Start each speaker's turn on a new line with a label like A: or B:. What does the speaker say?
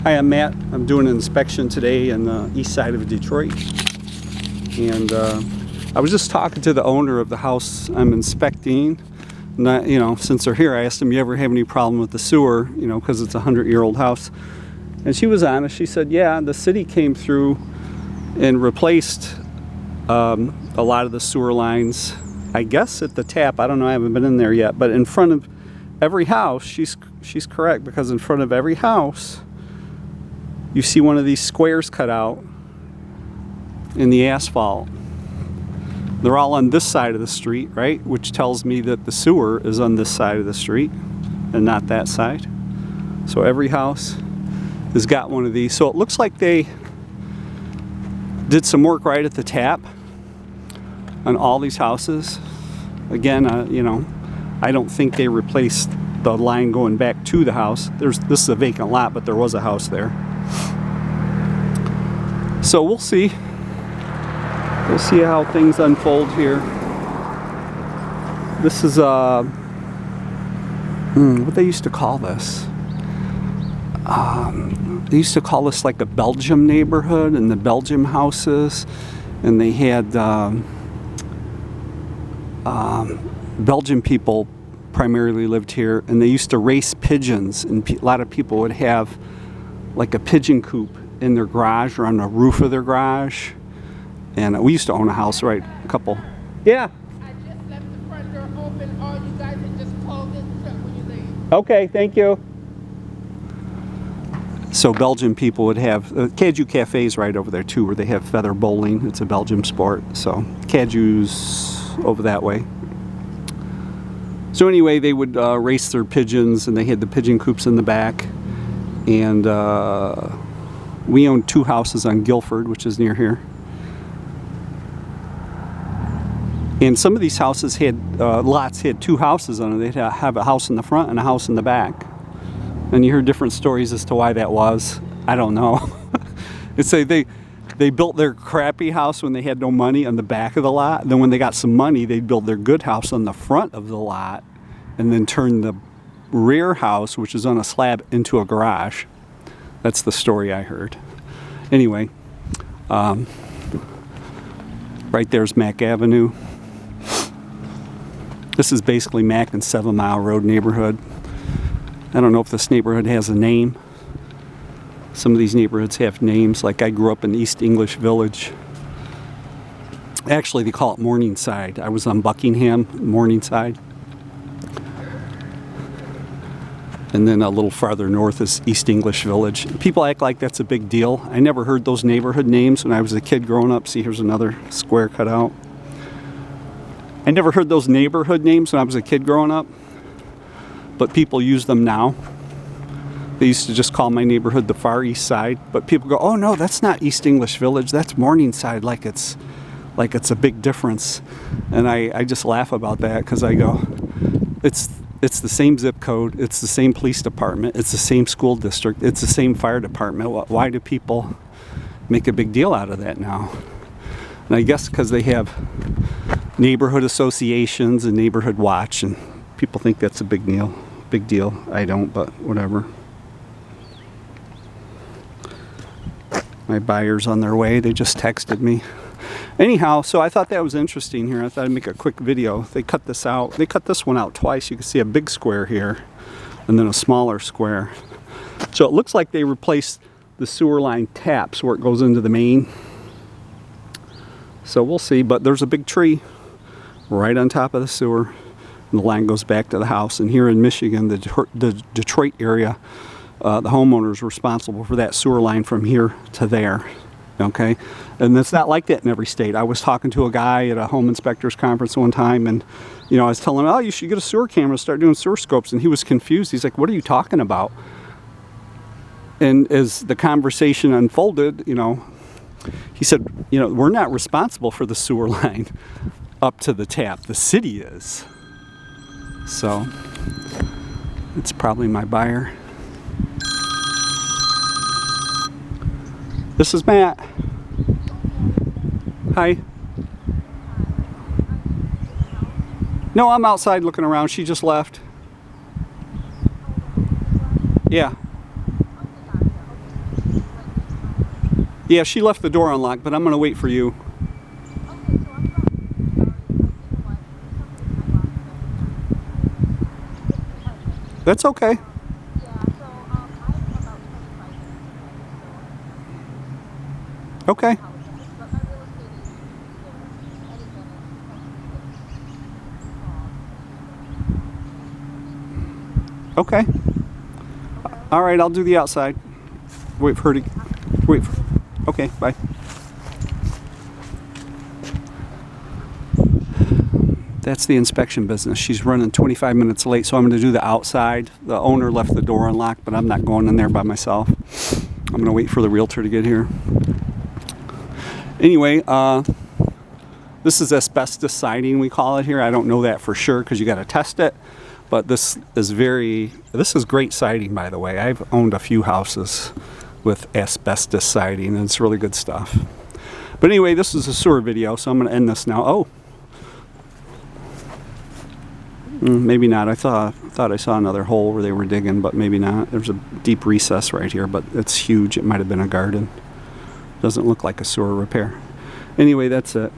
A: Hi, I'm Matt. I'm doing an inspection today on the east side of Detroit. And I was just talking to the owner of the house I'm inspecting. Not, since they're here, I asked them, you ever have any problem with the sewer, because it's a 100-year-old house. And she was honest. She said, yeah, the city came through and replaced a lot of the sewer lines, I guess at the tap. I don't know, I haven't been in there yet. But in front of every house, she's correct, because in front of every house, you see one of these squares cut out in the asphalt. They're all on this side of the street, right? Which tells me that the sewer is on this side of the street and not that side. So every house has got one of these. So it looks like they did some work right at the tap on all these houses. Again, I don't think they replaced the line going back to the house. This is a vacant lot, but there was a house there. So we'll see. We'll see how things unfold here. This is what they used to call this. They used to call this like a Belgium neighborhood, and the Belgium houses, and they had Belgian people primarily lived here, and they used to race pigeons, and a lot of people would have like a pigeon coop in their garage or on the roof of their garage. And we used to own a house, right? A couple. Yeah.
B: I just left the front door open. All you guys can just close it and shut when you leave.
A: Okay, thank you. So Belgian people would have Caju Cafes right over there too, where they have feather bowling. It's a Belgium sport. So Caju's over that way. So anyway, they would race their pigeons, and they had the pigeon coops in the back. And we owned 2 houses on Guilford, which is near here. And some of these houses had, lots had 2 houses on them. They'd have a house in the front and a house in the back. And you hear different stories as to why that was. I don't know. It's they built their crappy house when they had no money on the back of the lot. Then when they got some money, they'd build their good house on the front of the lot, and then turn the rear house, which is on a slab, into a garage. That's the story I heard. Anyway, right there's Mack Avenue. This is basically Mack and 7 Mile Road neighborhood. I don't know if this neighborhood has a name. Some of these neighborhoods have names, like I grew up in East English Village. Actually, they call it Morningside. I was on Buckingham, Morningside. And then a little farther north is East English Village. People act like that's a big deal. I never heard those neighborhood names when I was a kid growing up. See, here's another square cut out. I never heard those neighborhood names when I was a kid growing up, but people use them now. They used to just call my neighborhood the Far East Side, but people go, oh no, that's not East English Village, that's Morningside, like it's a big difference. And I just laugh about that, because I go, it's the same zip code, it's the same police department, it's the same school district, it's the same fire department. Why do people make a big deal out of that now? And I guess because they have neighborhood associations and neighborhood watch, and people think that's a big deal. I don't, but whatever. My buyer's on their way. They just texted me. Anyhow, so I thought that was interesting here. I thought I'd make a quick video. They cut this out. They cut this one out twice. You can see a big square here and then a smaller square. So it looks like they replaced the sewer line taps where it goes into the main. So we'll see, but there's a big tree right on top of the sewer, and the line goes back to the house. And here in Michigan, the Detroit area, the homeowner is responsible for that sewer line from here to there. Okay, and it's not like that in every state. I was talking to a guy at a home inspectors conference one time, and I was telling him, oh, you should get a sewer camera, start doing sewer scopes. And he was confused. He's like, what are you talking about? And as the conversation unfolded, he said, we're not responsible for the sewer line up to the tap. The city is. So it's probably my buyer. This is Matt. Hi. No, I'm outside looking around. She just left. Yeah. Yeah, she left the door unlocked, but I'm gonna wait for you.
C: Okay, so I'm fine. Sorry, you know what? For some reason I lost the.
A: That's okay.
C: Yeah, so I have about 25 minutes
A: Okay.
C: to house, but my real estate agent is there, Eddie Bennett,
A: Okay. All right, I'll do the outside. Wait for her to. Wait. For, okay. Bye. That's the inspection business. She's running 25 minutes late, so I'm going to do the outside. The owner left the door unlocked, but I'm not going in there by myself. I'm going to wait for the realtor to get here. Anyway, this is asbestos siding, we call it here. I don't know that for sure because you got to test it. But this is great siding, by the way. I've owned a few houses with asbestos siding, and it's really good stuff. But anyway, this is a sewer video, so I'm going to end this now. Oh. Maybe not. I thought I saw another hole where they were digging, but maybe not. There's a deep recess right here, but it's huge. It might have been a garden. Doesn't look like a sewer repair. Anyway, that's it.